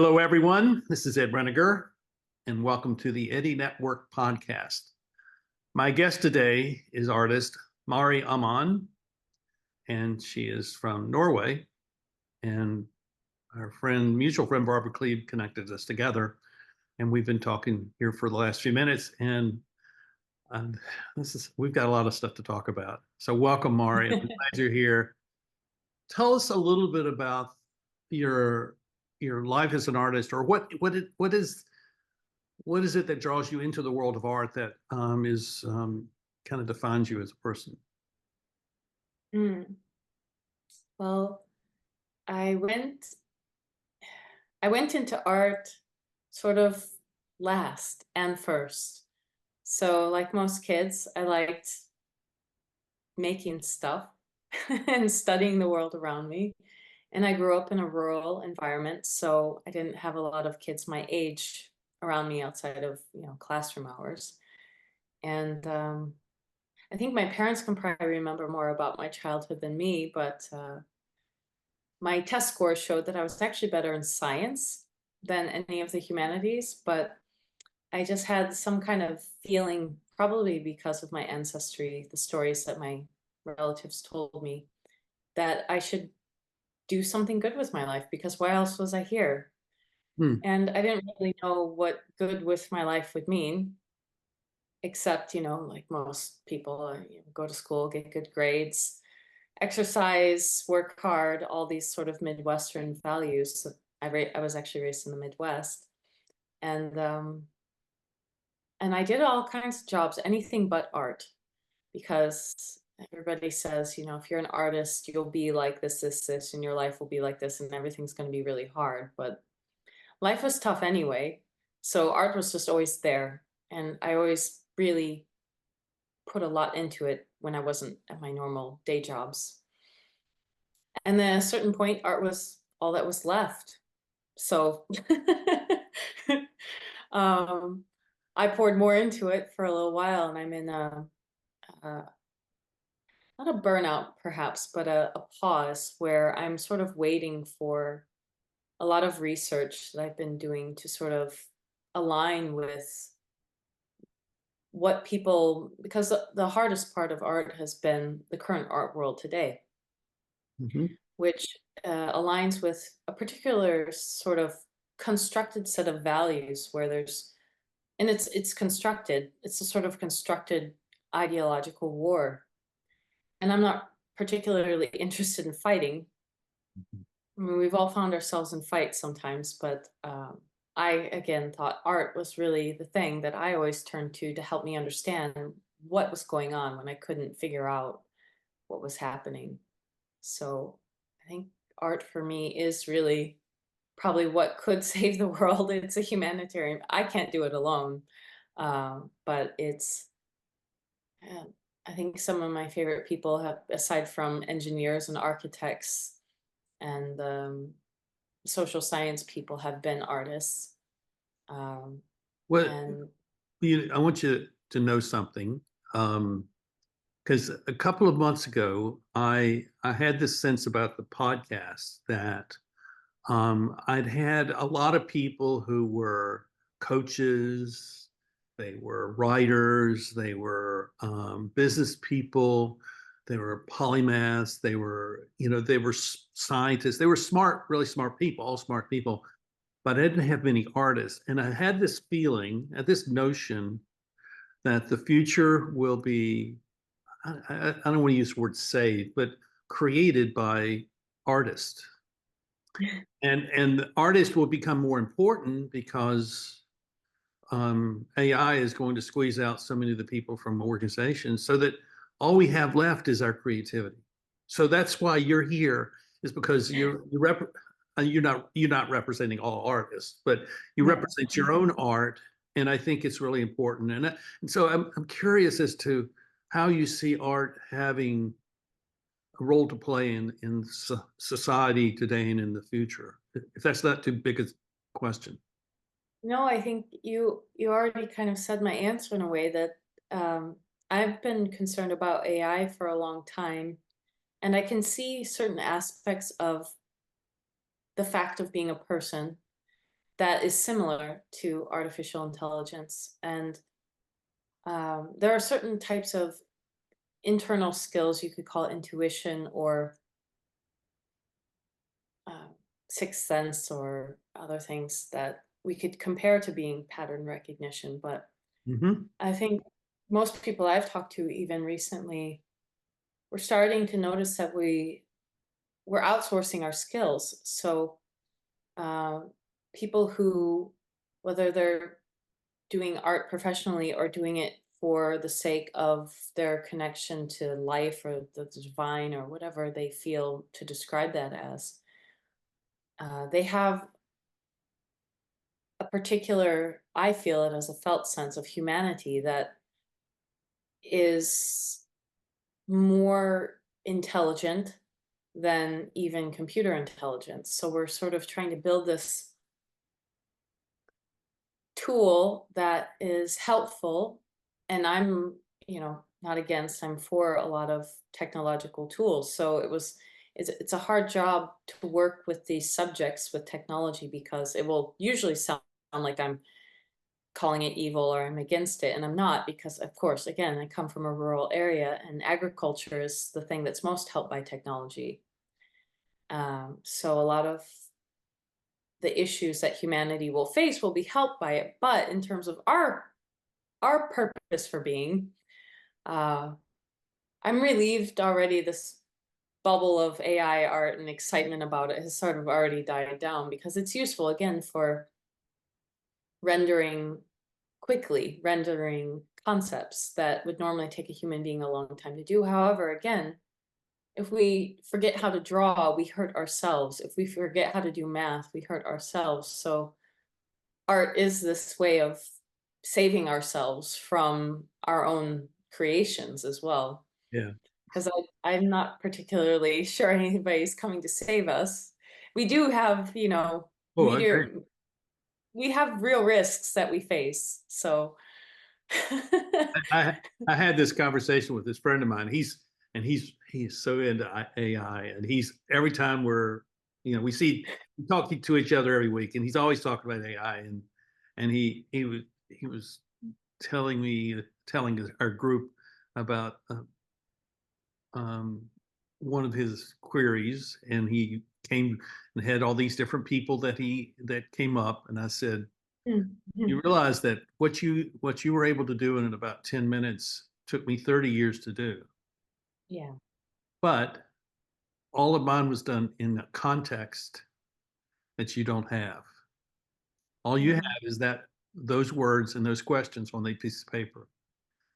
Hello, everyone. This is Ed Reniger, and welcome to the Eddie Network podcast. My guest today is artist Mari Amman, and she is from Norway. And our mutual friend Barbara Cleve connected us together, and we've been talking here for the last few minutes. And we've got a lot of stuff to talk about. So, welcome, Mari. I'm glad you're here. Tell us a little bit about your life as an artist, or what is it that draws you into the world of art that is kind of defines you as a person? Well, I went into art sort of last and first. So like most kids, I liked making stuff and studying the world around me. And I grew up in a rural environment, so I didn't have a lot of kids my age around me outside of, classroom hours. And I think my parents can probably remember more about my childhood than me, but my test scores showed that I was actually better in science than any of the humanities, but I just had some kind of feeling, probably because of my ancestry, the stories that my relatives told me, that I should do something good with my life, because why else was I here? And I didn't really know what good with my life would mean, except, like most people, go to school, get good grades, exercise, work hard, all these sort of Midwestern values. So I was actually raised in the Midwest, and I did all kinds of jobs, anything but art, because everybody says, if you're an artist, you'll be like this, and your life will be like this, and everything's going to be really hard. But life was tough anyway, so art was just always there, and I always really put a lot into it when I wasn't at my normal day jobs. And then at a certain point, art was all that was left. So I poured more into it for a little while, and I'm in a not a burnout perhaps, but a pause where I'm sort of waiting for a lot of research that I've been doing to sort of align with what people, because the hardest part of art has been the current art world today, which aligns with a particular sort of constructed set of values where there's, and it's constructed, it's a sort of constructed ideological war. And I'm not particularly interested in fighting. I mean, we've all found ourselves in fights sometimes, but I, again, thought art was really the thing that I always turned to help me understand what was going on when I couldn't figure out what was happening. So I think art for me is really probably what could save the world. It's a humanitarian. I can't do it alone, but it's, I think some of my favorite people have, aside from engineers and architects and social science people, have been artists. Well, And I want you to know something, because a couple of months ago, I had this sense about the podcast that I'd had a lot of people who were coaches, they were writers, they were business people, they were polymaths, they were scientists, they were smart, really smart people, all smart people, but I didn't have many artists. And I had this feeling, this notion that the future will be, I don't want to use the word saved, but created by artists. And the artist will become more important because AI is going to squeeze out so many of the people from organizations, so that all we have left is our creativity. So that's why you're here, is because you're not representing all artists, but you represent your own art, and I think it's really important. And so I'm curious as to how you see art having a role to play in society today and in the future, if that's not too big a question. no, I think you already kind of said my answer in a way that I've been concerned about AI for a long time, and I can see certain aspects of the fact of being a person that is similar to artificial intelligence. And there are certain types of internal skills, you could call it intuition or um, sixth sense or other things that we could compare to being pattern recognition. But Hmm. I think most people I've talked to, even recently, we're starting to notice that we're outsourcing our skills. So uh, people who, whether they're doing art professionally or doing it for the sake of their connection to life or the divine or whatever they feel to describe that as, they have a particular, I feel it as a felt sense of humanity that is more intelligent than even computer intelligence. So we're sort of trying to build this tool that is helpful. And I'm, not against, I'm for a lot of technological tools. So it's a hard job to work with these subjects with technology because it will usually sound like I'm calling it evil or I'm against it. And I'm not, because of course, again, I come from a rural area and agriculture is the thing that's most helped by technology. So a lot of the issues that humanity will face will be helped by it. But in terms of our purpose for being, uh, I'm relieved already. This bubble of AI art and excitement about it has sort of already died down because it's useful again for rendering quickly, rendering concepts that would normally take a human being a long time to do. However, again, if we forget how to draw, we hurt ourselves. If we forget how to do math, we hurt ourselves. So art is this way of saving ourselves from our own creations as well. Yeah. Because I'm not particularly sure anybody's coming to save us. We do have, Oh, I agree. meteor, we have real risks that we face. So I I had this conversation with this friend of mine. He's so into AI, and he's every time we talk to each other every week, and he's always talking about AI, and he was telling our group about um, one of his queries, and he came and had all these different people that came up, and I said, you realize that what you were able to do in about 10 minutes took me 30 years to do. yeah. But all of mine was done in a context that you don't have. All you have Mm. is that those words and those questions on a piece of paper.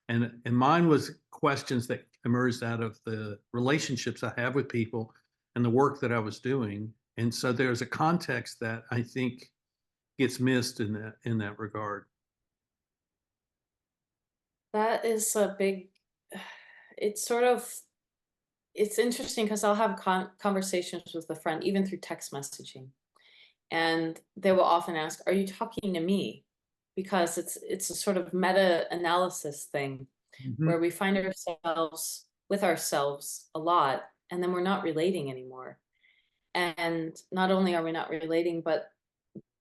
And mine was questions that emerged out of the relationships I have with people and the work that I was doing. And so there's a context that I think gets missed in that regard. That is a big, it's sort of, it's interesting because I'll have conversations with a friend, even through text messaging. And they will often ask, "Are you talking to me?" Because it's a sort of meta-analysis thing Mhm. where we find ourselves with ourselves a lot, and then we're not relating anymore. And not only are we not relating, but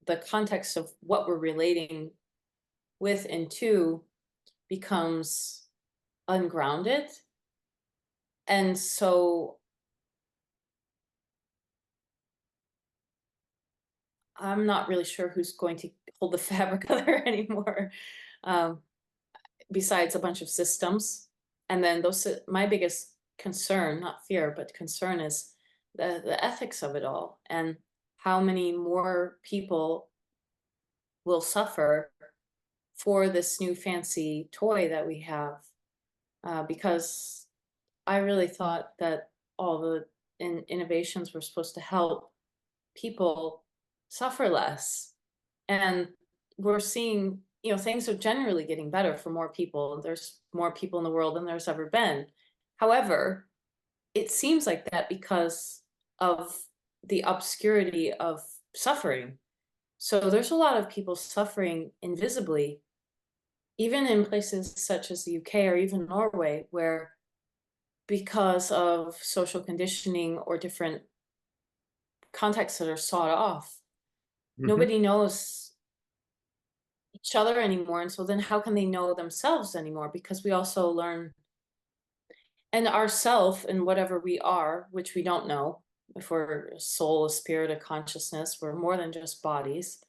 the context of what we're relating with and to becomes ungrounded. And so I'm not really sure who's going to hold the fabric of there anymore. Um, Besides a bunch of systems. And then my biggest concern, not fear, but concern is the ethics of it all and how many more people will suffer for this new fancy toy that we have. Because I really thought that all the innovations were supposed to help people suffer less. And we're seeing, things are generally getting better for more people. There's more people in the world than there's ever been. However, it seems like that because of the obscurity of suffering. So there's a lot of people suffering invisibly, even in places such as the UK or even Norway, where because of social conditioning or different contexts that are sawed off, Nobody knows each other anymore. And so then how can they know themselves anymore? Because we also learn and ourself and whatever we are, which we don't know, if we're a soul, a spirit, a consciousness, we're more than just bodies,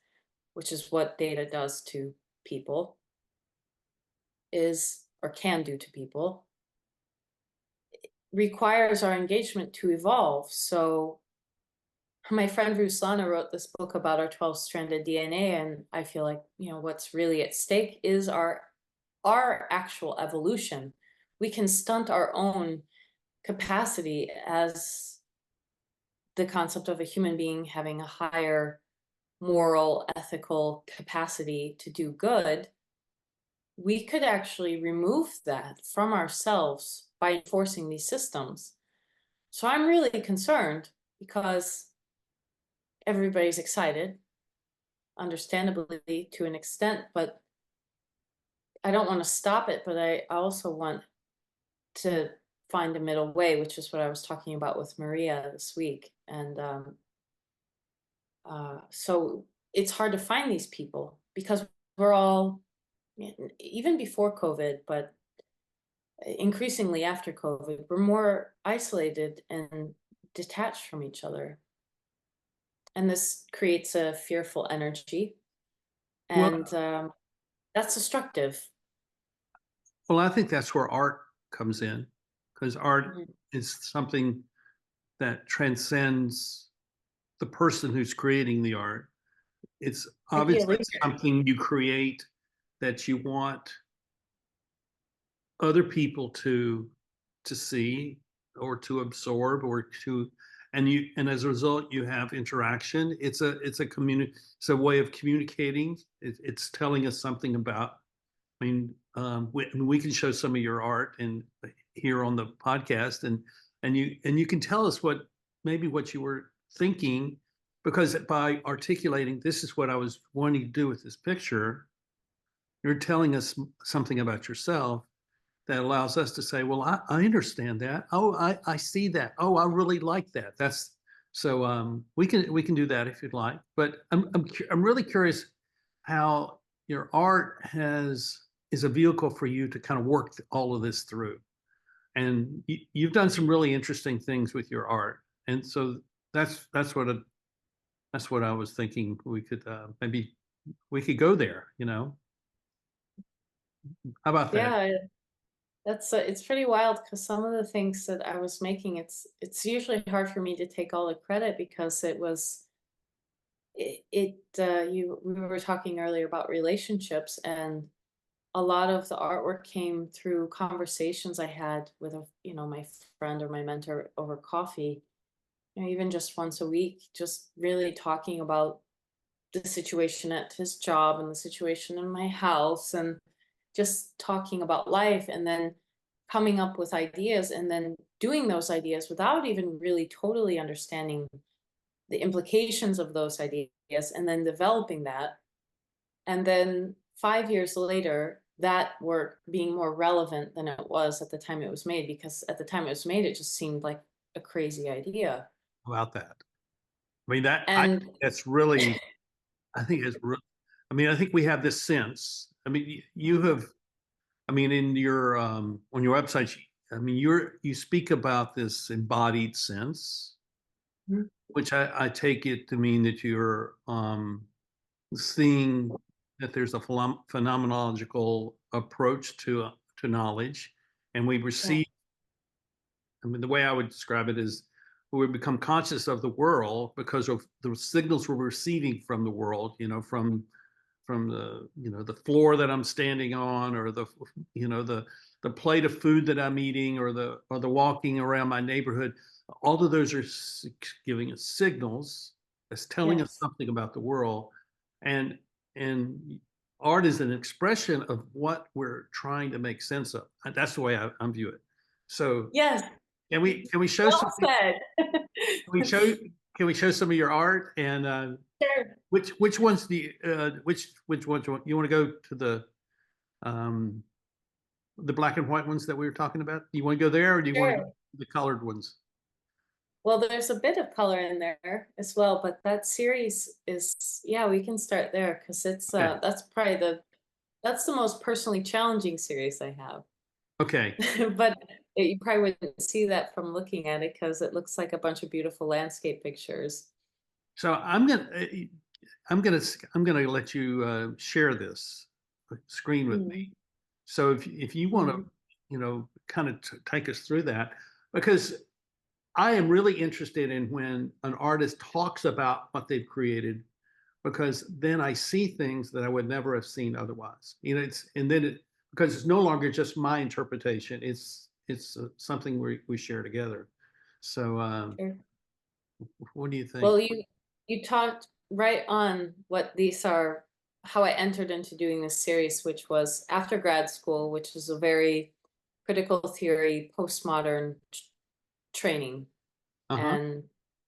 which is what data does to people, is or can do to people, requires our engagement to evolve. So my friend Rheology wrote this book about our 12-stranded DNA, and I feel like, what's really at stake is our actual evolution. We can stunt our own capacity as the concept of a human being having a higher moral, ethical capacity to do good. We could actually remove that from ourselves by enforcing these systems. So I'm really concerned because everybody's excited, understandably to an extent, but I don't want to stop it, but I also want to find a middle way, which is what I was talking about with Maria this week. And so it's hard to find these people because we're all, even before COVID, but increasingly after COVID, we're more isolated and detached from each other. And this creates a fearful energy. And Well, that's destructive. well, I think that's where art comes in, because art Mhm. is something that transcends the person who's creating the art. It's To be a obviously reader. something you create that you want other people to see or to absorb or to and as a result you have interaction. It's a way of communicating. It's telling us something about. I mean, we can show some of your art and here on the podcast, and you can tell us maybe what you were thinking, because by articulating this is what I was wanting to do with this picture, you're telling us something about yourself that allows us to say, well, I understand that. Oh, I see that. Oh, I really like that. That's so we can do that if you'd like. But I'm really curious how your art is a vehicle for you to kind of work all of this through. And you've done some really interesting things with your art. And so that's what that's what I was thinking. We could maybe we could go there. How about that? Yeah, that's it's pretty wild because some of the things that I was making, it's usually hard for me to take all the credit because it was you we were talking earlier about relationships, and a lot of the artwork came through conversations I had with my friend or my mentor over coffee, even just once a week, just really talking about the situation at his job and the situation in my house, and just talking about life, and then coming up with ideas, and then doing those ideas without even really totally understanding the implications of those ideas, and then developing that. And then 5 years later, that work being more relevant than it was at the time it was made, because at the time it was made, it just seemed like a crazy idea. About that? I mean, I And that's really, I think it's, I mean, I think we have this sense. I mean, you have, I mean, in your on your website, I mean, you speak about this embodied sense, which I take it to mean that you're seeing that there's a phenomenological approach to knowledge, and we yeah, receive. I mean, the way I would describe it is we become conscious of the world because of the signals we're receiving from the world, from the floor that I'm standing on, or the plate of food that I'm eating, or the walking around my neighborhood. All of those are giving us signals that's telling us yes, something about the world, and and art is an expression of what we're trying to make sense of. That's the way I view it. So yes, can we show well something? said. We show can we show some of your art, and Sure, which ones do you which ones you want to go to um the black and white ones that we were talking about? You want to go there, or do you want to go sure. to the colored ones? Well, there's a bit of color in there as well, but that series is, yeah, we can start there because it's Okay. that's probably that's the most personally challenging series I have. Okay. But you probably wouldn't see that from looking at it because it looks like a bunch of beautiful landscape pictures. So I'm gonna let you share this screen with me. Mm, So if you want to, mm. kind of take us through that, because I am really interested in when an artist talks about what they've created, because then I see things that I would never have seen otherwise. Because it's no longer just my interpretation. It's something we share together. So Sure. what do you think? Well, you talked right on what these are, how I entered into doing this series, which was after grad school, which is a very critical theory, postmodern training. Uh-huh. And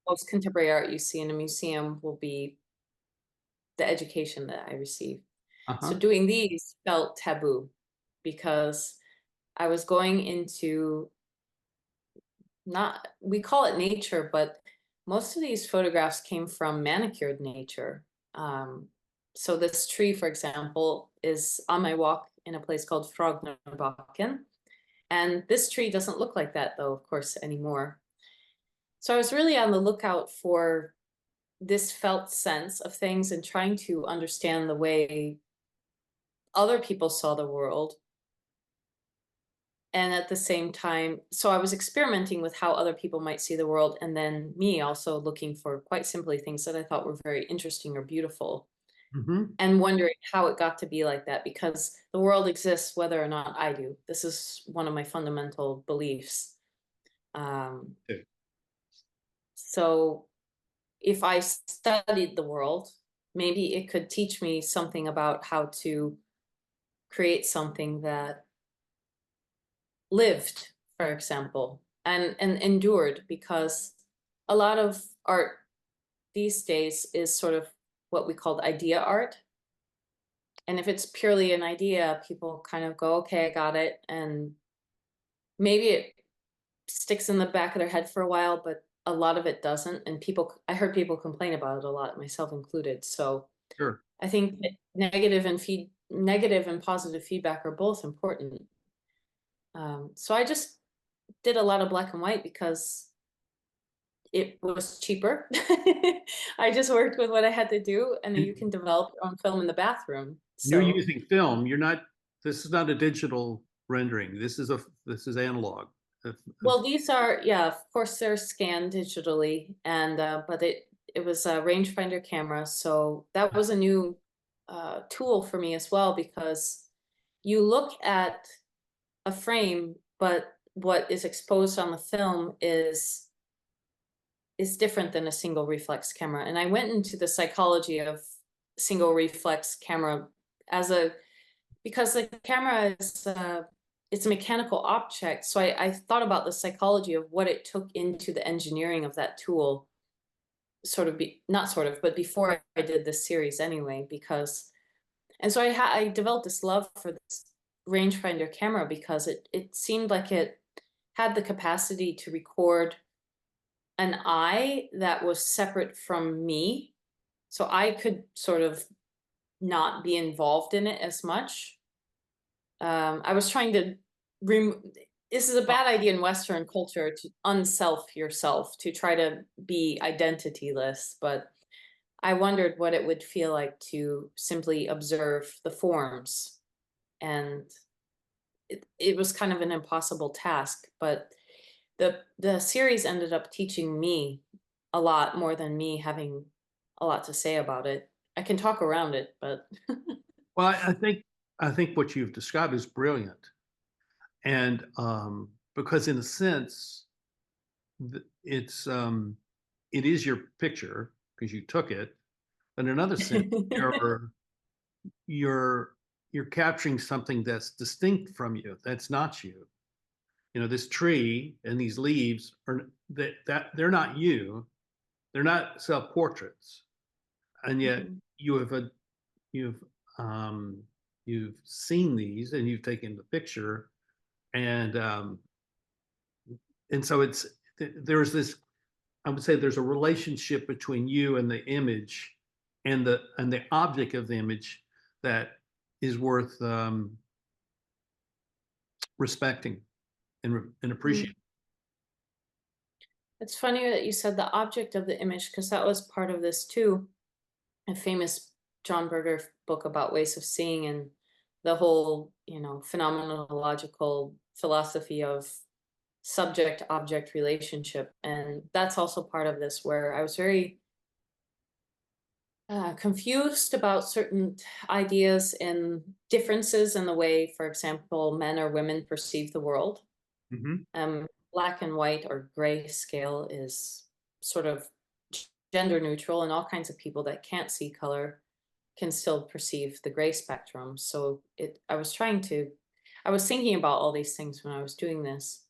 most contemporary art you see in a museum will be the education that I received. So Uh-huh. doing these felt taboo because I was going into, not, we call it nature, but most of these photographs came from manicured nature. Um, so this tree, for example, is on my walk in a place called Frognerbakken. And this tree doesn't look like that, though, of course, anymore. So I was really on the lookout for this felt sense of things and trying to understand the way other people saw the world. And at the same time, so I was experimenting with how other people might see the world, and then me also looking for quite simply things that I thought were very interesting or beautiful, Mm-hmm. and wondering how it got to be like that because the world exists whether or not I do. This is one of my fundamental beliefs. Um, so if I studied the world, maybe it could teach me something about how to create something that lived, for example, and endured, because a lot of art these days is sort of what we call idea art. And if it's purely an idea, people kind of go, okay, I got it. And maybe it sticks in the back of their head for a while, but a lot of it doesn't. And people, I heard people complain about it a lot, myself included. So Sure. I think that negative and positive feedback are both important. So I just did a lot of black and white because it was cheaper. I just worked with what I had to do, and then you And can develop your own film in the bathroom. you're So, using film. You're not. This is not a digital rendering. This is analog. well, these are, yeah, of course, they're scanned digitally, and but it was a rangefinder camera, so that was a new tool for me as well because you look at a frame, but what is exposed on the film is different than a single reflex camera. And I went into the psychology of single reflex camera as a, because the camera is it's a mechanical object. So I thought about the psychology of what it took into the engineering of that tool, sort of not sort of, but before I did this series anyway, because, and so I developed this love for this rangefinder camera because it seemed like it had the capacity to record an I that was separate from me. So I could sort of not be involved in it as much. I was trying to this is a bad idea in Western culture to unself yourself, to try to be identityless, but I wondered what it would feel like to simply observe the forms. And it was kind of an impossible task, but the series ended up teaching me a lot more than me having a lot to say about it. I can talk around it, but Well, I think what you've described is brilliant, and because in a sense, it's it is your picture because you took it. But in another sense, you're you're capturing something that's distinct from you. That's not you. This tree and these leaves are that they're not you. They're not self-portraits, and yet Mhm. you have a you've um, you've seen these and you've taken the picture, and so there's this. I would say there's a relationship between you and the image and the object of the image that is worth respecting and Mm. appreciating. It's funny that you said the object of the image, because that was part of this too. A famous John Berger book about ways of seeing and the whole, phenomenological philosophy of subject object relationship. And that's also part of this, where I was very confused about certain ideas and differences in the way, for example, men or women perceive the world. Mhm. Black and white or gray scale is sort of gender neutral, and all kinds of people that can't see color can still perceive the gray spectrum. So I was thinking about all these things when I was doing this.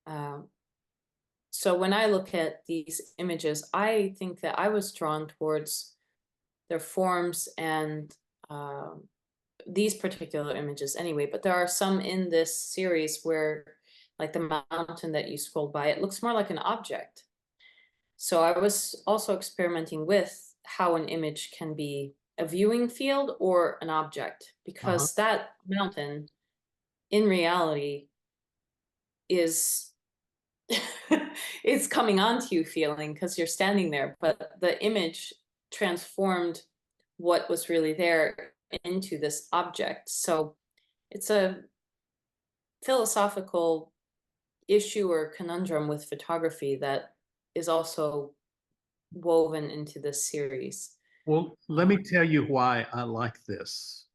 Um, so when I look at these images, I think that I was drawn towards their forms and these particular images anyway, but there are some in this series where, like the mountain that you scrolled by, it looks more like an object. So I was also experimenting with how an image can be a viewing field or an object, Uh-huh. because that mountain in reality is it's coming onto you feeling because you're standing there, but the image transformed what was really there into this object. So it's a philosophical issue or conundrum with photography that is also woven into this series. Well, let me tell you why I like this.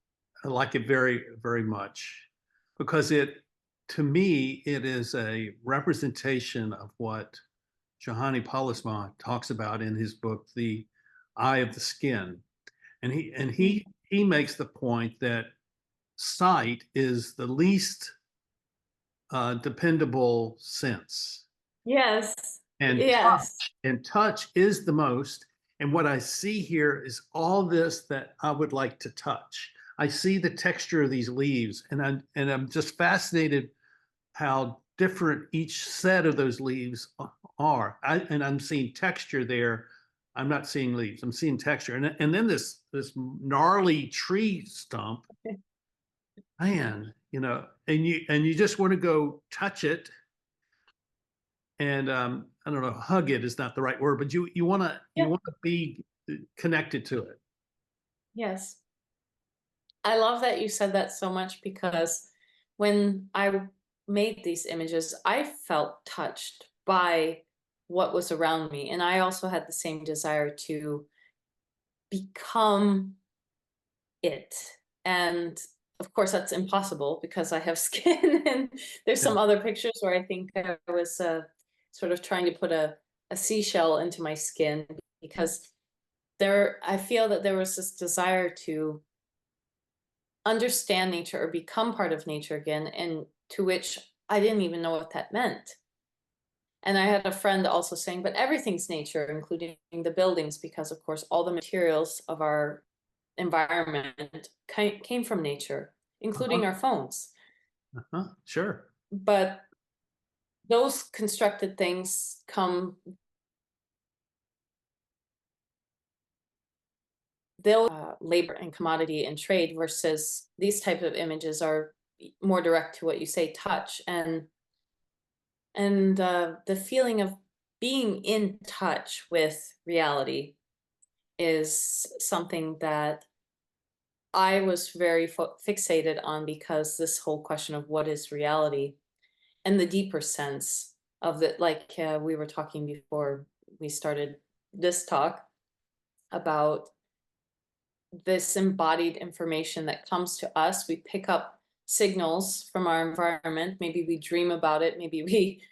I like it very, very much because to me, it is a representation of what Johanny Paulusma talks about in his book, The Eye of the Skin. And he makes the point that sight is the least dependable sense. Yes, And yes, touch is the most. And what I see here is all this that I would like to touch. I see the texture of these leaves, and I'm just fascinated how different each set of those leaves are. And I'm seeing texture there. I'm not seeing leaves. I'm seeing texture, and then this gnarly tree stump, man. And you just want to go touch it, and I don't know, hug it is not the right word, but you want to yeah, be connected to it. yes. I love that you said that so much, because when I made these images, I felt touched by what was around me. And I also had the same desire to become it. And of course, that's impossible because I have skin. And there's Yeah. some other pictures where I think I was sort of trying to put a seashell into my skin, because I feel that there was this desire to understand nature or become part of nature again, and to which I didn't even know what that meant. And I had a friend also saying, but everything's nature, including the buildings, because of course all the materials of our environment came from nature, including Uh-huh. our phones. Uh-huh. Sure. But those constructed things come, they'll labor and commodity and trade, versus these types of images are more direct to what you say, touch. And the feeling of being in touch with reality is something that I was very fixated on, because this whole question of what is reality and the deeper sense of it, like we were talking before we started this talk about this embodied information that comes to us. We pick up signals from our environment. Maybe we dream about it. Maybe we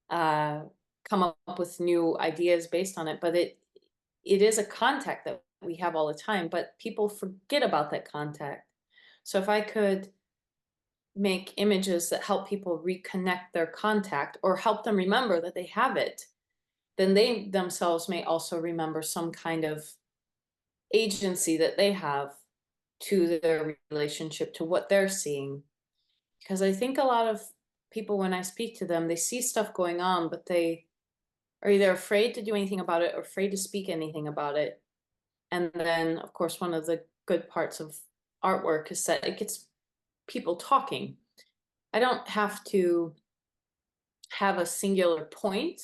uh, come up with new ideas based on it. But it is a contact that we have all the time. But people forget about that contact. So if I could make images that help people reconnect their contact, or help them remember that they have it, then they themselves may also remember some kind of agency that they have to their relationship to what they're seeing. Because I think a lot of people, when I speak to them, they see stuff going on, but are either afraid to do anything about it or afraid to speak anything about it. And then, of course, one of the good parts of artwork is that it gets people talking. I don't have to have a singular point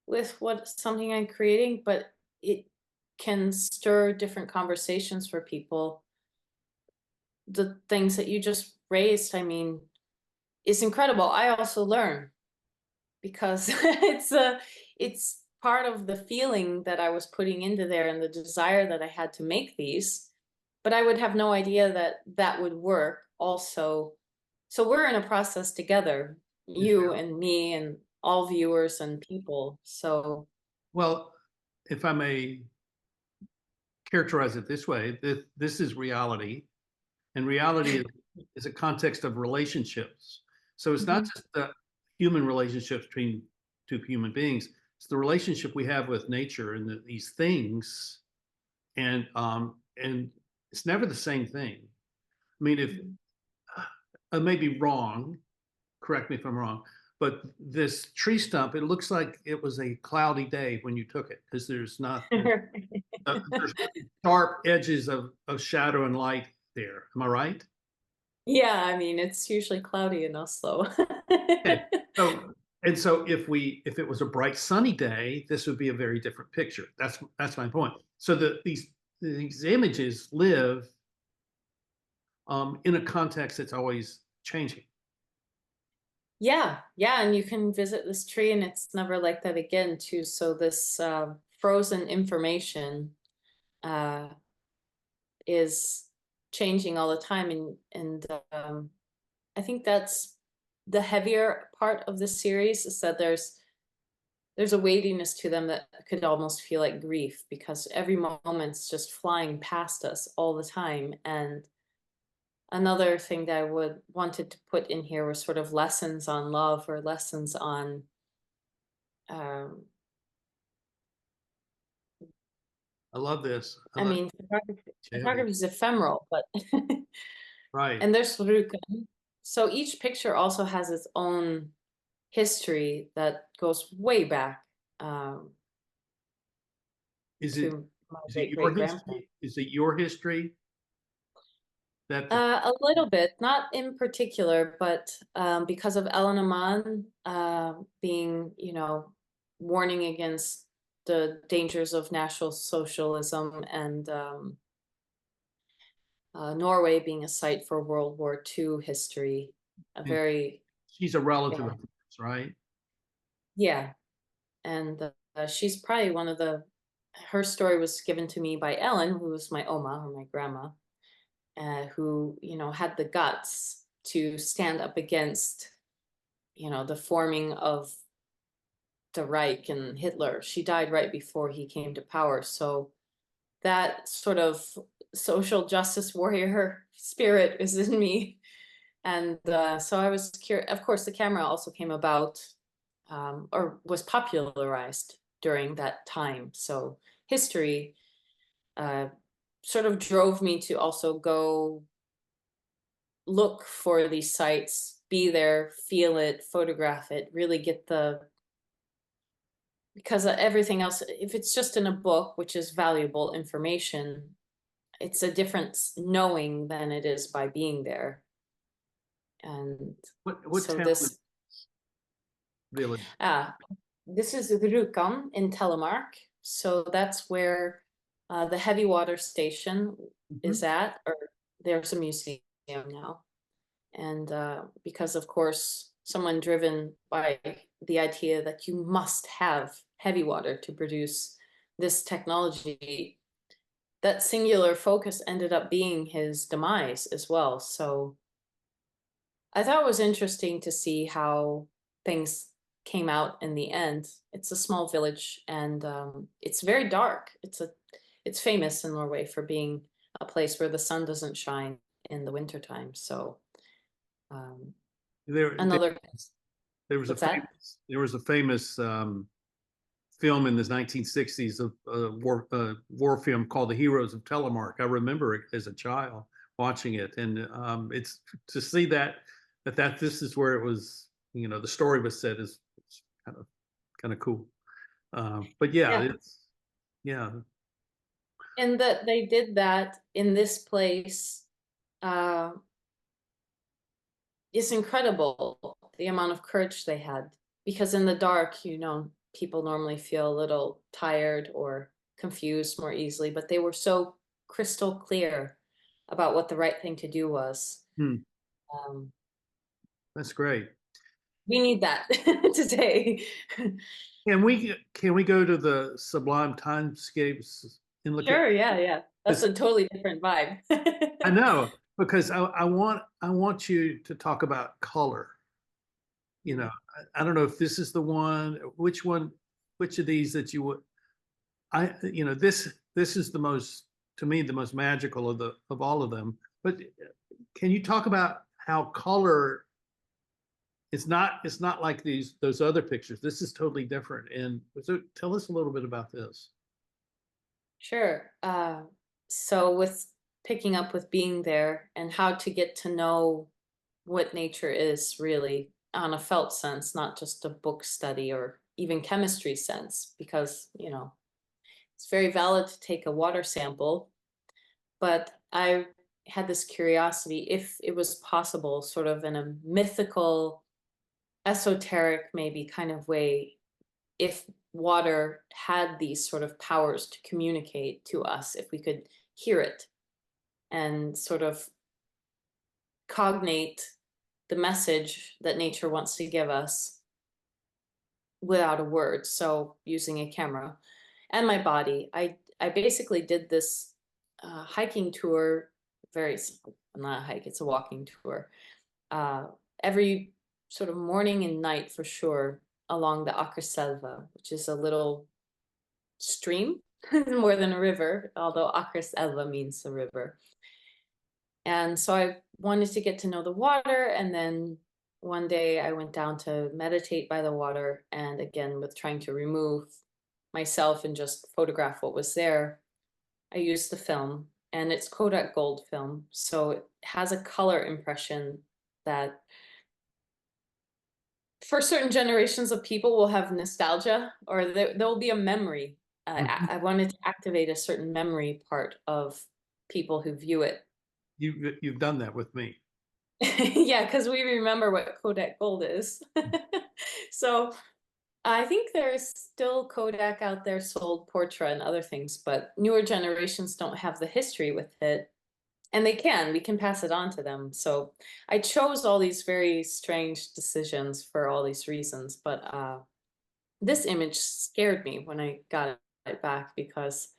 with what something I'm creating, but it can stir different conversations for people. The things that you just raised, I mean, is incredible. I also learn because it's part of the feeling that I was putting into there and the desire that I had to make these, but I would have no idea that that would work also. So we're in a process together, you and me and all viewers and people. So Well, if I may characterize it this way, this is reality, and reality is a context of relationships. So it's not Mhm. just the human relationships between two human beings; it's the relationship we have with nature and these things, and it's never the same thing. I mean, if Mhm. I may be wrong, correct me if I'm wrong, but this tree stump, it looks like it was a cloudy day when you took it because there's sharp edges of shadow and light there. Am I right? Yeah, I mean, it's usually cloudy in Oslo. Okay. So so if it was a bright sunny day, this would be a very different picture. That's my point. So these images live in a context that's always changing. Yeah, yeah, and you can visit this tree and it's never like that again too. So this frozen information uh, is changing all the time, and I think that's the heavier part of the series is that there's a weightiness to them that could almost feel like grief because every moment's just flying past us all the time. And another thing that I would wanted to put in here was sort of lessons on love or lessons on um, I love this. I I love mean, Shelby. photography is ephemeral, but Right. and there's Rukan. So each picture also has its own history that goes way back Is it to my is it great your great grandparents. history? Is it your history that the A little bit, not in particular, but because of Ellen Amman being, warning against the dangers of National Socialism and Norway being a site for World War II history, a and very, she's a relative yeah, of yours, right? yeah. And she's probably her story was given to me by Ellen, who was my Oma or my grandma, who, had the guts to stand up against, the forming of the Reich and Hitler. She died right before he came to power. So that sort of social justice warrior spirit is in me. And so I was curious. Of course, the camera also came about or was popularized during that time. So history uh, sort of drove me to also go look for these sites, be there, feel it, photograph it, really get because everything else, if it's just in a book, which is valuable information, it's a different knowing than it is by being there. And What so town is village? ah, this is Rjukan in Telemark. So that's where the heavy water station is Mhm. at, or there's a museum now. And because, of course, someone driven by the idea that you must have heavy water to produce this technology, that singular focus ended up being his demise as well. So I thought it was interesting to see how things came out in the end. It's a small village and it's very dark. It's famous in Norway for being a place where the sun doesn't shine in the wintertime. So um, There, there, another, there was a what's that? famous film in the 1960s, of war film called The Heroes of Telemark. I remember it as a child watching it, and it's to see that this is where it was. The story was set is kind of cool. But yeah, Yeah. yeah. And that they did that in this place, uh, it's incredible the amount of courage they had. Because in the dark, people normally feel a little tired or confused more easily, but they were so crystal clear about what the right thing to do was. Hmm, Um, that's great. we need that today. Can we go to the Sublime timescapes and look at Sure, yeah, yeah. That's this? a totally different vibe. I know because I want you to talk about color. Mm. I don't know if this is the one, which of these that you would, this is the most, to me, the most magical of all of them. But can you talk about how color, it's not like those other pictures. This is totally different. And so tell us a little bit about this. Sure. So with picking up with being there and how to get to know what nature is really on a felt sense, not just a book study or even chemistry sense, because, it's very valid to take a water sample, but I had this curiosity if it was possible, sort of in a mythical, esoteric, maybe kind of way, if water had these sort of powers to communicate to us, if we could hear it and sort of cognate the message that nature wants to give us without a word. So using a camera and my body, I basically did this hiking tour. Very not a hike; it's a walking tour. Uh, every sort of morning and night for sure along the Selva, which is a little stream more than a river, although Selva means a river. And so I wanted to get to know the water. And then one day I went down to meditate by the water. And again, with trying to remove myself and just photograph what was there, I used the film, and it's Kodak Gold film. So it has a color impression that for certain generations of people will have nostalgia, or there'll be a memory. Mhm. I wanted to activate a certain memory part of people who view it. You've done that with me. Yeah, because we remember what Kodak Gold is. So I think there's still Kodak out there sold Portra and other things, but newer generations don't have the history with it. And we can pass it on to them. So I chose all these very strange decisions for all these reasons, but this image scared me when I got it back because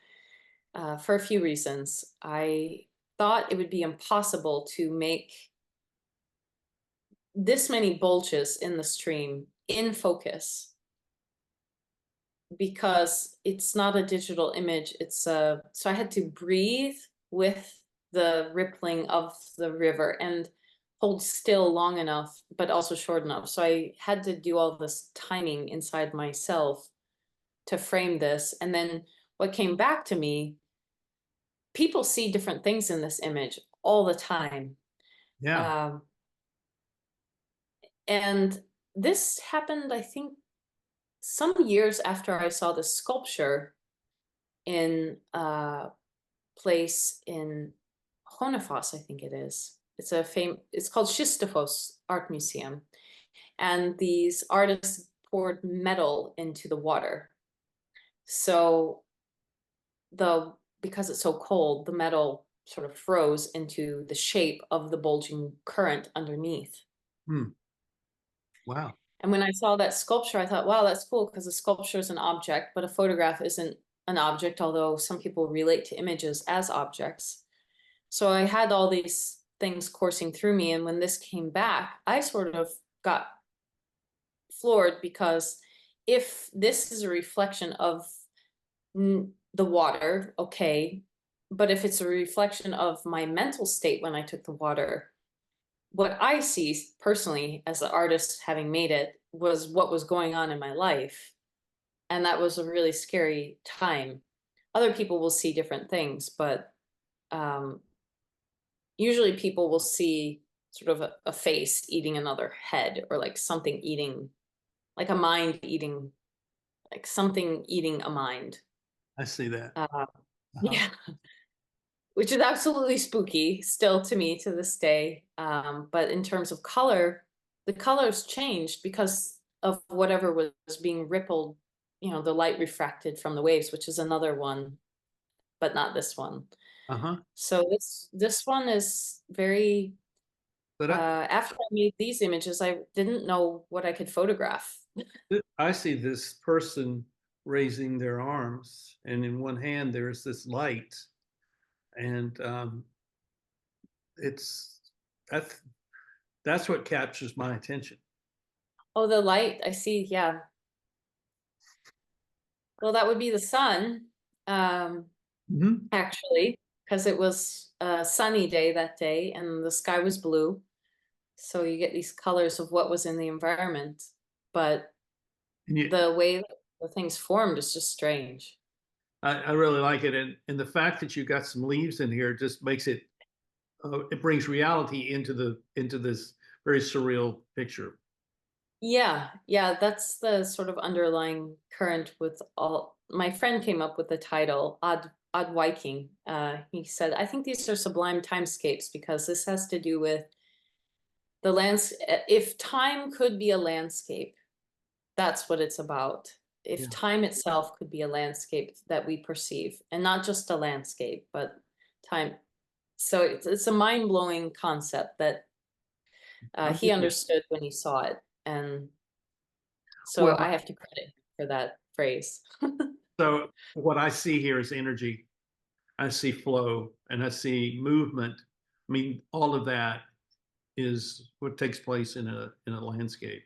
for a few reasons. I thought it would be impossible to make this many bulges in the stream in focus because it's not a digital image. So I had to breathe with the rippling of the river and hold still long enough, but also short enough. So I had to do all this timing inside myself to frame this. And then what came back to me, people see different things in this image all the time. Yeah. Um, and this happened, I think, some years after I saw the sculpture in a place in Honefos, I think it is. It's called Schistafos Art Museum. And these artists poured metal into the water. So because it's so cold, the metal sort of froze into the shape of the bulging current underneath. Hmm. Wow. And when I saw that sculpture, I thought, wow, that's cool because a sculpture is an object, but a photograph isn't an object, although some people relate to images as objects. So I had all these things coursing through me. And when this came back, I sort of got floored because if this is a reflection of the water, okay, but if it's a reflection of my mental state when I took the water, what I see personally as the artist having made it was what was going on in my life. And that was a really scary time. Other people will see different things, but um, usually people will see sort of a face eating another head or like something eating, like a mind eating like something eating a mind. I see that. Uh, Uh-huh. yeah, which is absolutely spooky still to me to this day. But in terms of color, the colors changed because of whatever was being rippled, the light refracted from the waves, which is another one, but not this one. Uh-huh. So this one is very, But after I made these images, I didn't know what I could photograph. I see this person raising their arms, and in one hand there's this light, and it's that's that's what captures my attention. Oh, the light, I see, yeah. Well, that would be the sun, Mhm. actually, because it was a sunny day that day and the sky was blue. So you get these colors of what was in the environment. But And you, the way the things formed is just strange. I really like it, and the fact that you got some leaves in here just makes it it brings reality into this very surreal picture. Yeah, yeah, that's the sort of underlying current with all. My friend came up with the title Odd Viking. He said, I think these are sublime timescapes because this has to do with the lands. If time could be a landscape, that's what it's about. If Yeah. time itself could be a landscape that we perceive, and not just a landscape, but time. So it's a mind-blowing concept that I'm he with you. understood when he saw it. And so Well, I have to credit him for that phrase. so what I see here is energy. I see flow, and I see movement. I mean, all of that is what takes place in a landscape,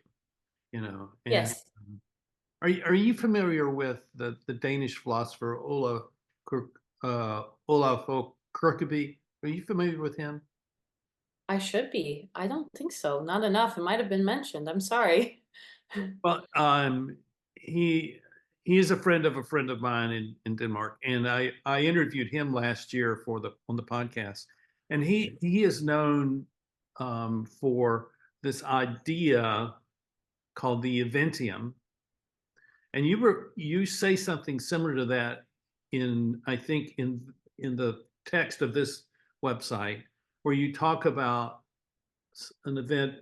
And Yes, are you familiar with the Danish philosopher Olaf Kirkeby? Are you familiar with him? I should be. I don't think so. Not enough. It might have been mentioned. I'm sorry. Well, he he is a friend of mine in Denmark, and I interviewed him last year on the podcast, and he is known for this idea called the eventium, and you say something similar to that in I think in the text of this website where you talk about an event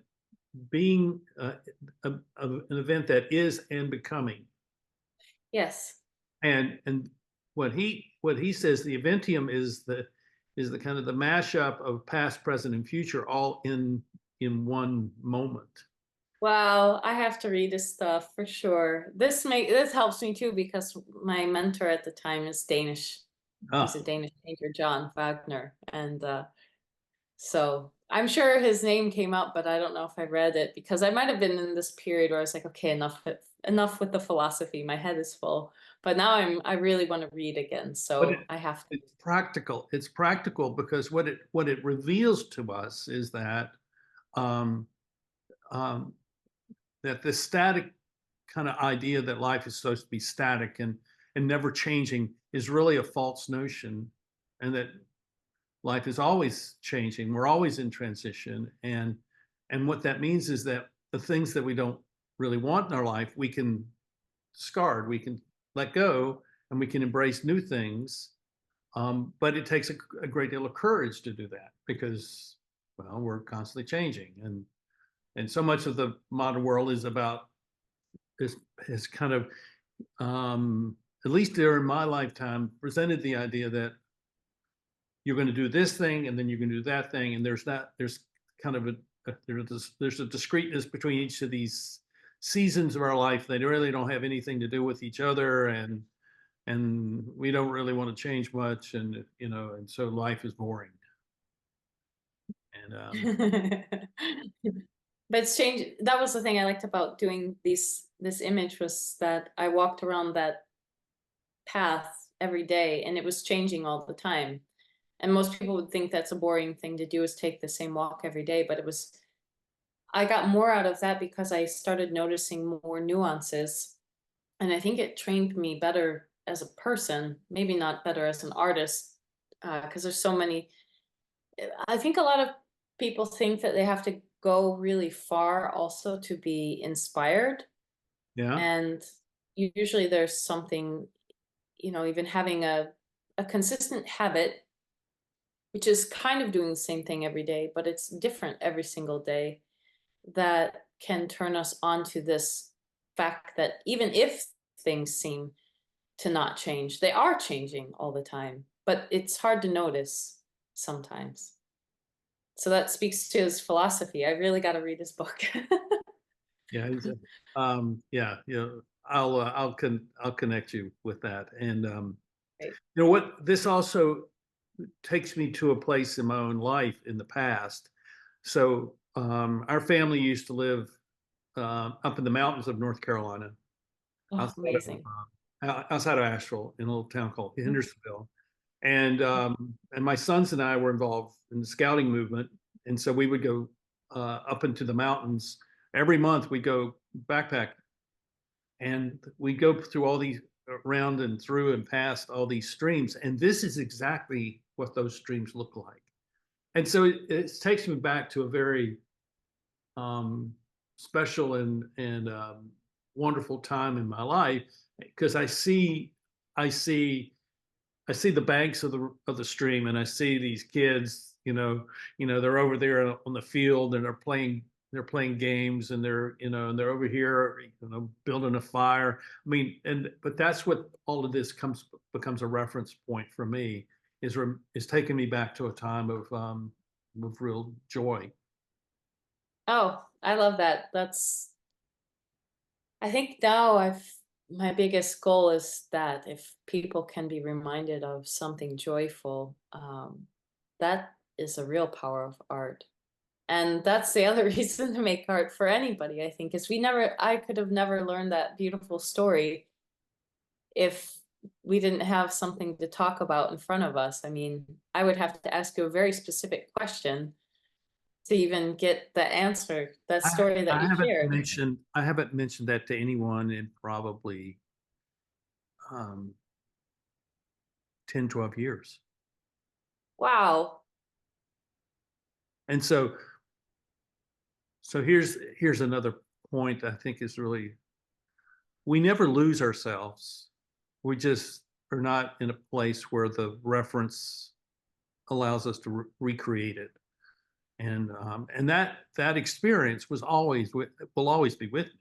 being an event that is and becoming. Yes. And what he says, the eventium is the kind of the mashup of past, present, and future all in one moment. Wow, I have to read his stuff for sure. This helps me too because my mentor at the time is Danish. He's Ah, a Danish painter, John Wagner, and so I'm sure his name came up, but I don't know if I read it because I might have been in this period where I was like, okay, enough with the philosophy. My head is full. But now I really want to read again, but so I have to. it's practical. It's practical because what it reveals to us is um, um, that the static kind of idea that life is supposed to be static and never changing is really a false notion, and that life is always changing. We're always in transition, and what that means is that the things that we don't really want in our life, we can discard, we can let go, and we can embrace new things. But it takes a great deal of courage to do that because, well, we're constantly changing, and so much of the modern world is about is kind of at least during my lifetime presented the idea that you're going to do this thing and then you're going to do that thing, and there's kind of there's a discreteness between each of these seasons of our life. They really don't have anything to do with each other, and we don't really want to change much, and so life is boring. And But it's changed. That was the thing I liked about doing this image was that I walked around that path every day and it was changing all the time. And most people would think that's a boring thing to do is take the same walk every day, but I got more out of that because I started noticing more nuances. And I think it trained me better as a person, maybe not better as an artist, because there's so many. I think a lot of people think that they have to go really far also to be inspired. yeah, And usually there's something, even having a consistent habit, which is kind of doing the same thing every day, but it's different every single day, that can turn us on to this fact that even if things seem to not change, they are changing all the time, but it's hard to notice sometimes. So that speaks to his philosophy. I really got to read his book. Yeah, yeah. I'll connect you with that. And Right. what this also takes me to a place in my own life in the past. So our family used to live up in the mountains of North Carolina, Oh, outside of, amazing. outside of Asheville, in a little town called Hendersonville. And my sons and I were involved in the scouting movement, and so we would go up into the mountains every month. We go backpack, and we go through all these around and through and past all these streams, and this is exactly what those streams look like. And so it takes me back to a very um, special and wonderful time in my life because I see I see the banks of the stream, and I see these kids. They're over there on the field, and they're playing games, and they're over here, building a fire. I mean, but that's what all of this becomes a reference point for me, is taking me back to a time of real joy. Oh, I love that. I think now my biggest goal is that if people can be reminded of something joyful, that is a real power of art. And that's the other reason to make art for anybody, I think, is I could have never learned that beautiful story if we didn't have something to talk about in front of us. I mean, I would have to ask you a very specific question to even get the answer, that I, story that you shared. I haven't mentioned that to anyone in probably um, 10, 12 years. Wow. And so here's another point I think is really, we never lose ourselves. We just are not in a place where the reference allows us to recreate it. And that experience will always be with me.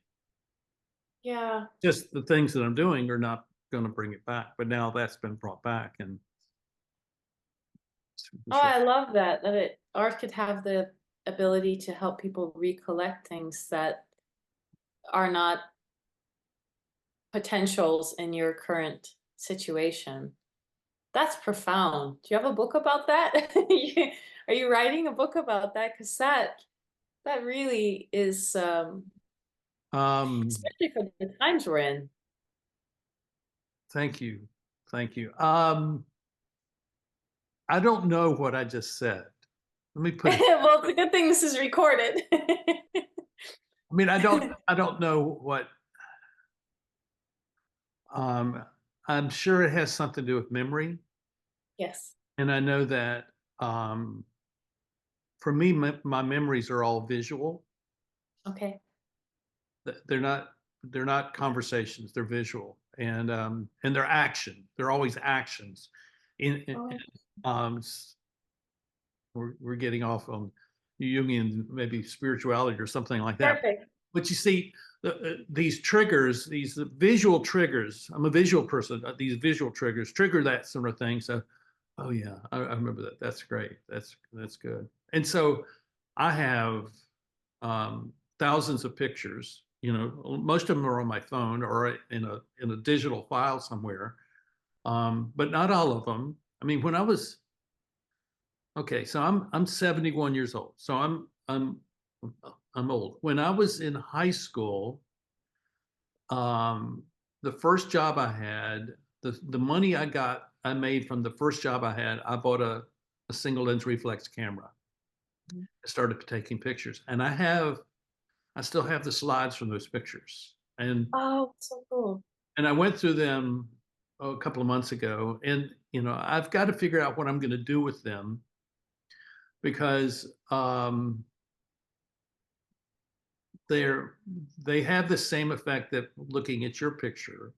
Yeah. Just the things that I'm doing are not going to bring it back. But now that's been brought back, and Oh, it's really, I love that art could have the ability to help people recollect things that are not potentials in your current situation. That's profound. Do you have a book about that? Are you writing a book about that? Because that really is, um, especially for the times we're in. thank you, thank you. I don't know what I just said. Let me put it. Well, it's a good thing this is recorded. I mean, I don't know what. Um, I'm sure it has something to do with memory, Yes. and I know that um, for me, my memories are all visual. Okay. They're not conversations. They're visual, and they're action. They're always actions. In Oh, um, we're getting off on Jungian maybe spirituality or something like that. perfect. But you see, these triggers, these visual triggers. I'm a visual person. These visual triggers trigger that sort of thing. So, oh yeah, I remember that. That's great. That's good. And so, I have thousands of pictures. Most of them are on my phone or in a digital file somewhere, but not all of them. I mean, when I was okay, so I'm 71 years old. So I'm old. When I was in high school, um, the first job I had, the money I made from the first job I had, I bought a single lens reflex camera. I started taking pictures, and I still have the slides from those pictures, Oh, so cool. and I went through them a couple of months ago, and I've got to figure out what I'm going to do with them because they have the same effect that looking at your picture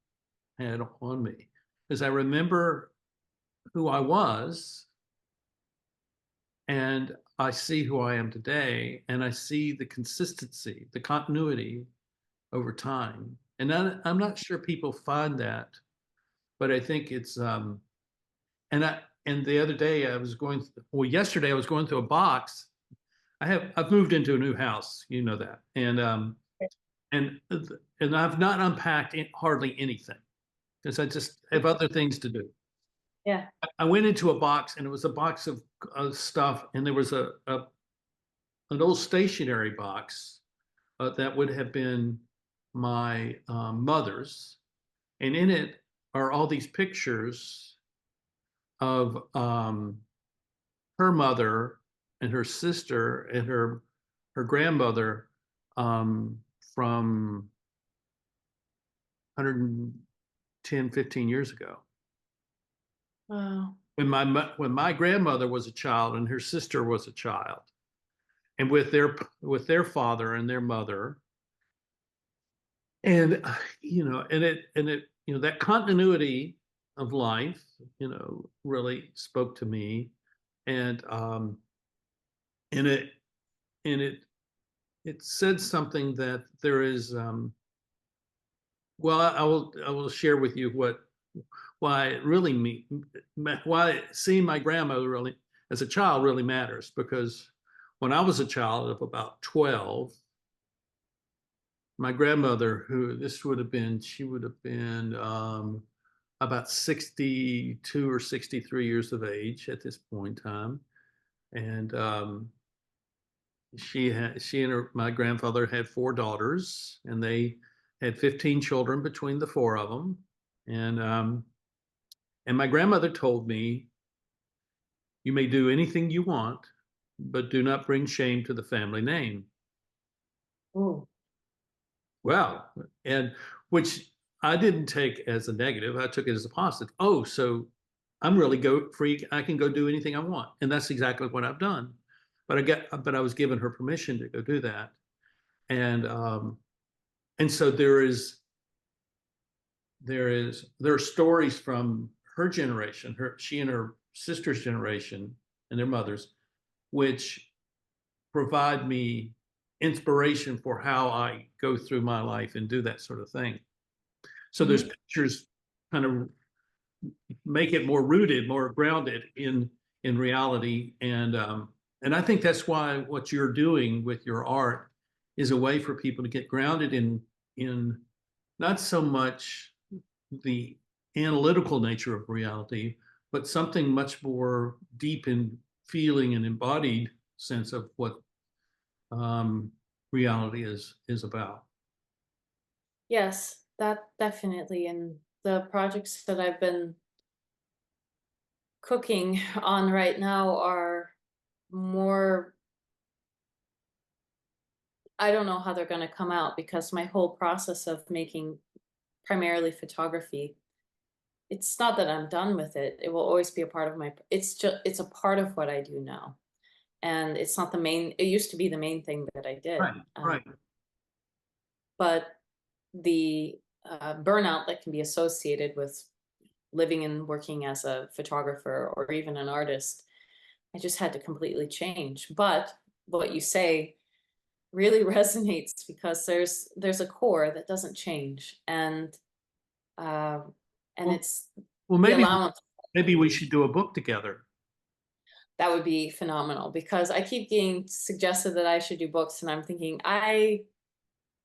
had on me, because I remember who I was, and I see who I am today, and I see the consistency, the continuity over time. And I'm not sure people find that, but I think it's and the other day yesterday I was going through a box. I've moved into a new house, you know that, and and I've not unpacked hardly anything because I just have other things to do. Yeah. I went into a box, and it was a box of stuff, and there was an old stationery box that would have been my mother's, and in it are all these pictures of her mother and her sister and her grandmother from 110, 15 years ago. Wow. When my grandmother was a child and her sister was a child, and with their father and their mother, and that continuity of life, really spoke to me, and and it and it said something that there is. Well, I will share with you why it really why seeing my grandmother really as a child really matters, because when I was a child of about 12, my grandmother, she would have been about 62 or 63 years of age at this point in time. And my grandfather had 4 daughters, and they had 15 children between the 4 of them. And my grandmother told me, "You may do anything you want, but do not bring shame to the family name." Ooh. Well, and which I didn't take as a negative. I took it as a positive. Oh, so I'm really go free. I can go do anything I want, and that's exactly what I've done. But I was given her permission to go do that, and so there are stories from her generation, she and her sister's generation and their mothers, which provide me inspiration for how I go through my life and do that sort of thing. So Mhm. those pictures kind of make it more rooted, more grounded in reality, and I think that's why what you're doing with your art is a way for people to get grounded in not so much the analytical nature of reality, but something much more deep in feeling and embodied sense of what reality is about. Yes, that definitely. And the projects that I've been cooking on right now are more, I don't know how they're going to come out, because my whole process of making primarily photography, it's not that I'm done with it. It will always be a part of it's a part of what I do now. And it's not it used to be the main thing that I did. Right, right. But the burnout that can be associated with living and working as a photographer or even an artist, I just had to completely change. But what you say really resonates, because there's a core that doesn't change, uh, and Well, it's well, the allowance. maybe we should do a book together. That would be phenomenal, because I keep getting suggested that I should do books, and I'm thinking I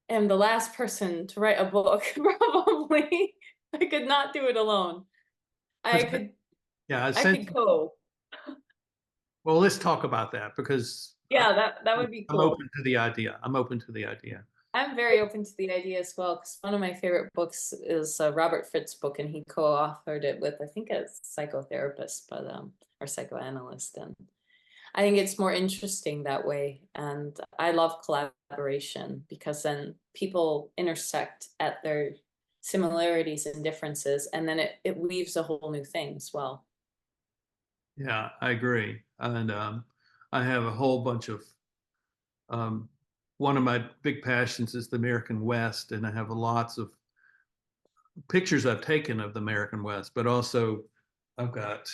am the last person to write a book. Probably I could not do it alone. I 'Cause could yeah, I could go. well, let's talk about that, because Yeah, that would be I'm cool. open to the idea. I'm open to the idea. I'm very open to the idea as well, because one of my favorite books is Robert Fritz's book, and he co-authored it with, I think, a psychotherapist, but or psychoanalyst, and I think it's more interesting that way. And I love collaboration, because then people intersect at their similarities and differences, and then it weaves a whole new thing as well. Yeah, I agree. And I have a whole bunch of one of my big passions is the American West, and I have lots of pictures I've taken of the American West, but also I've got,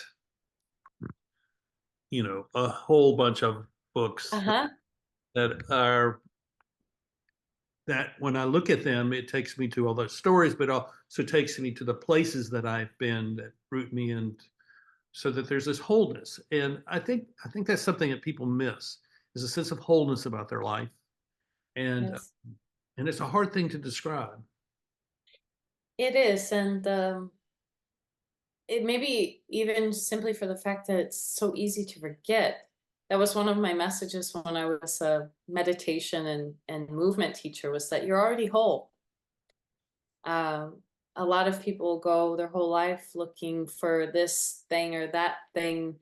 a whole bunch of books Uh-huh. that are that when I look at them, it takes me to all those stories, but also takes me to the places that I've been that root me in, so that there's this wholeness. And I think that's something that people miss, is a sense of wholeness about their life. And Yes, and it's a hard thing to describe. it is. And it may be even simply for the fact that it's so easy to forget. That was one of my messages when I was a meditation and movement teacher, was that you're already whole. Um, a lot of people go their whole life looking for this thing or that thing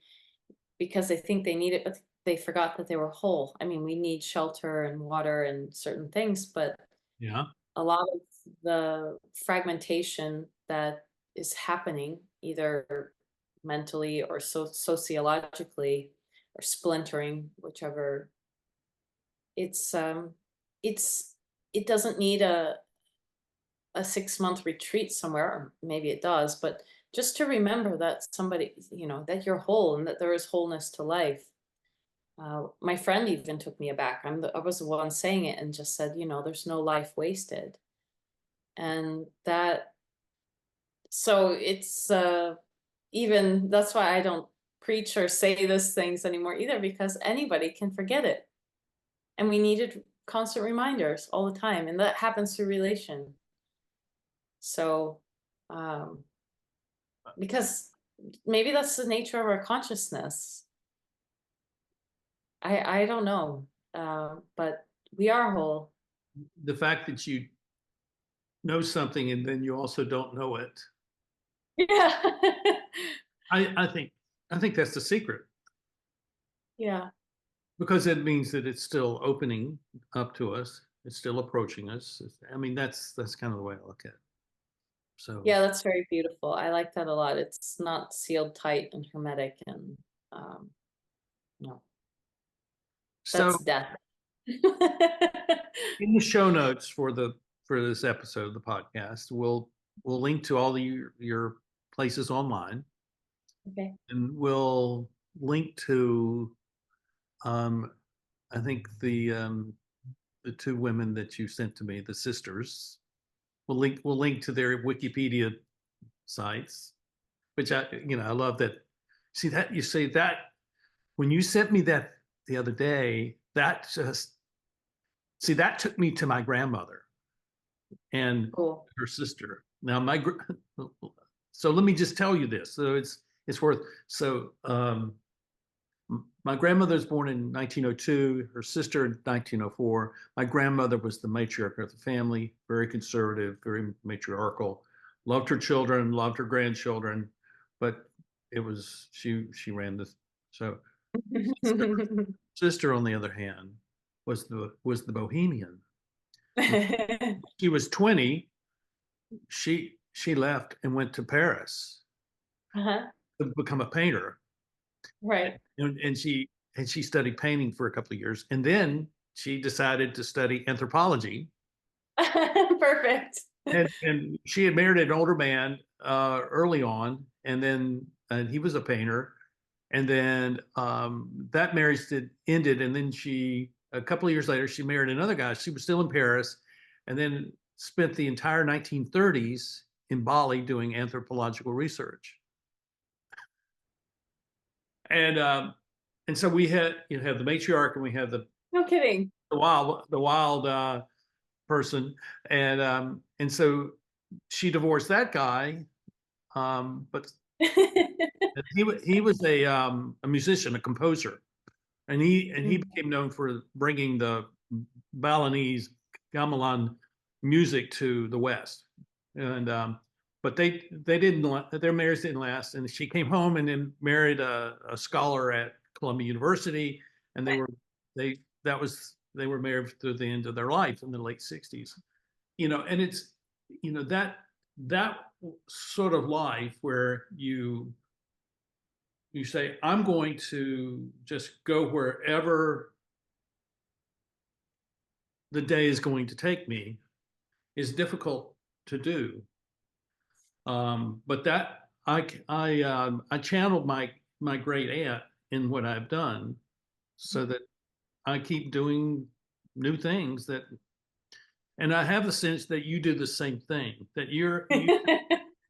because they think they need it, but they forgot that they were whole. I mean, we need shelter and water and certain things, but Yeah. a lot of the fragmentation that is happening, either mentally or sociologically, or splintering, whichever, it's it's it doesn't need a 6 month retreat somewhere, or maybe it does, but just to remember that somebody, that you're whole and that there is wholeness to life. My friend even took me aback. I was the one saying it and just said, there's no life wasted. And that, so it's even that's why I don't preach or say those things anymore either, because anybody can forget it. And we needed constant reminders all the time. And that happens through relation. So, um, because maybe that's the nature of our consciousness. I don't know, but we are whole. The fact that you know something and then you also don't know it, Yeah. I think that's the secret, Yeah. because it means that it's still opening up to us. It's still approaching us. I mean, that's kind of the way I look at it. So, Yeah, that's very beautiful. I like that a lot. It's not sealed tight and hermetic and no, so that's death. in the show notes for this episode of the podcast, we'll link to all your places online, Okay. and we'll link to um, I think the two women that you sent to me, the sisters. We'll link to their Wikipedia sites, which I love that. See that you say that when you sent me that the other day, that just see that took me to my grandmother and Cool. her sister. Now so let me just tell you this. So it's worth so my grandmother was born in 1902, her sister in 1904. My grandmother was the matriarch of the family, very conservative, very matriarchal, loved her children, loved her grandchildren, but it was she ran this. So sister, on the other hand, was the bohemian. When she was 20, she left and went to Paris Uh-huh. to become a painter. Right. And she studied painting for a couple of years, and then she decided to study anthropology. Perfect. And she had married an older man early on, and he was a painter. And then that marriage ended, and then a couple of years later, she married another guy. She was still in Paris, and then spent the entire 1930s in Bali doing anthropological research. And so we had have the matriarch, and we have No kidding. the wild person, and so she divorced that guy, but he was a musician, a composer, and he Mm. became known for bringing the Balinese gamelan music to the West, and but they didn't their marriage didn't last, and she came home and then married a scholar at Columbia University, and they they were married through the end of their life in the late 60s. And it's that sort of life where you say, I'm going to just go wherever the day is going to take me is difficult to do. But that I channeled my great aunt in what I've done, so that I keep doing new things and I have the sense that you do the same thing, that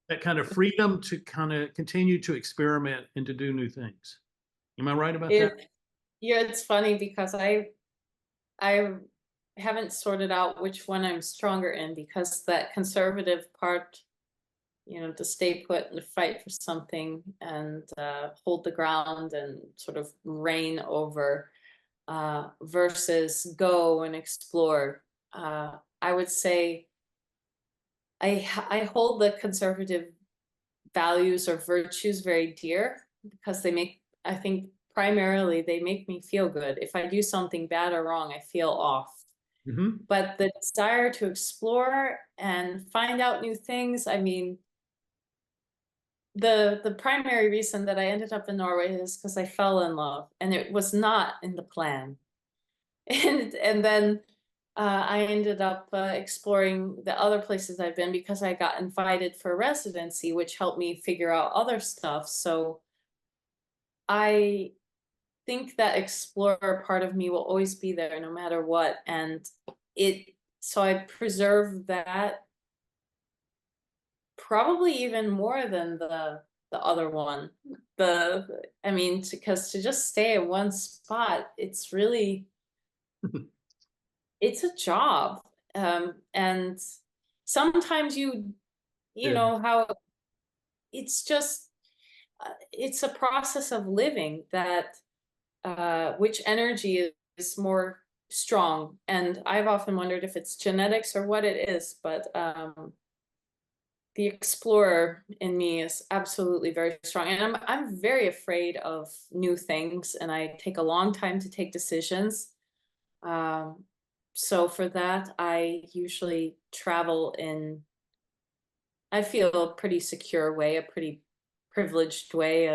that kind of freedom to kind of continue to experiment and to do new things. Am I right about that? Yeah, it's funny because I haven't sorted out which one I'm stronger in, because that conservative part, to stay put and fight for something and hold the ground and sort of reign over, versus go and explore. I would say I hold the conservative values or virtues very dear, because I think primarily they make me feel good. If I do something bad or wrong, I feel off. Mm-hmm. But the desire to explore and find out new things, I mean, the primary reason that I ended up in Norway is because I fell in love, and it was not in the plan. And then I ended up exploring the other places I've been because I got invited for a residency, which helped me figure out other stuff. So I think that explorer part of me will always be there no matter what. And so I preserve that probably even more than the other one. I mean, because to just stay in one spot, it's really, it's a job. And sometimes you Yeah. know how it's just, it's a process of living that, which energy is more strong. And I've often wondered if it's genetics or what it is, but the explorer in me is absolutely very strong. And I'm very afraid of new things, and I take a long time to take decisions. Um, so for that, I usually travel in, I feel, a pretty secure way, a pretty privileged way.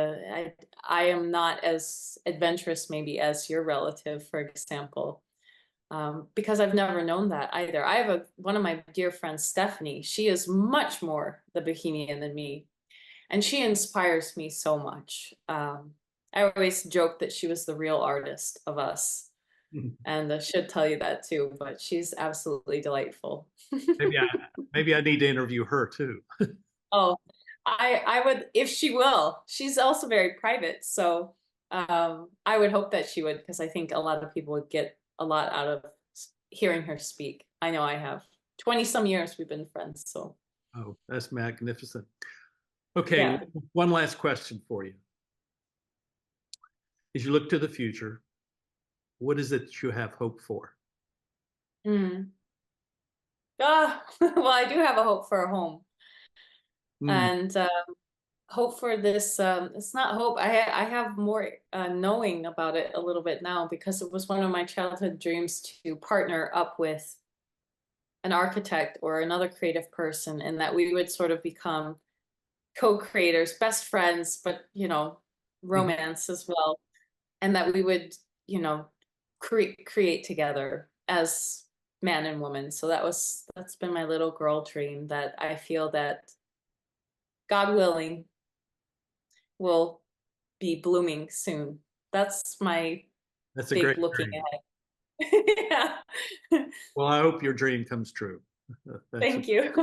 I am not as adventurous maybe as your relative, for example, because I've never known that either. I have one of my dear friends, Stephanie. She is much more the bohemian than me, and she inspires me so much. I always joke that she was the real artist of us, and I should tell you that too, but she's absolutely delightful. Maybe I need to interview her too. Oh, I would, if she will. She's also very private, so I would hope that she would, because I think a lot of people would get a lot out of hearing her speak. I know I have. 20 some years we've been friends, so Oh, that's magnificent. Okay, yeah. one last question for you. As you look to the future, what is it that you have hope for? Mm. Well, I do have a hope for a home, Mm, and hope for this. It's not hope. I have more knowing about it a little bit now, because it was one of my childhood dreams to partner up with an architect or another creative person, and that we would sort of become co-creators, best friends, but mhm. romance as well, and that we would, create together as man and woman. So that's been my little girl dream, that I feel that, God willing, will be blooming soon. That's my That's a big great looking dream. ahead. Yeah. Well, I hope your dream comes true. That's Thank you.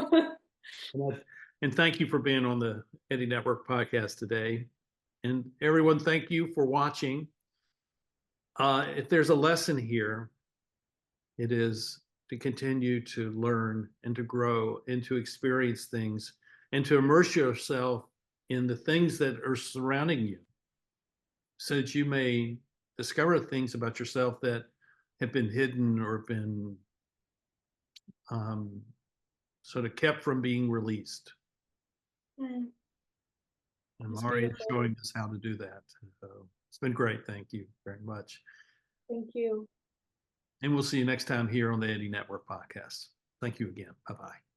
and thank you for being on the Eddie Network podcast today. And everyone, thank you for watching. If there's a lesson here, it is to continue to learn and to grow and to experience things and to immerse yourself in the things that are surrounding you, so that you may discover things about yourself that have been hidden or been um, sort of kept from being released. Mm, And it's Laurie is beautiful. showing us how to do that. So it's been great. Thank you very much. Thank you. And we'll see you next time here on the Eddie Network podcast. Thank you again. Bye bye.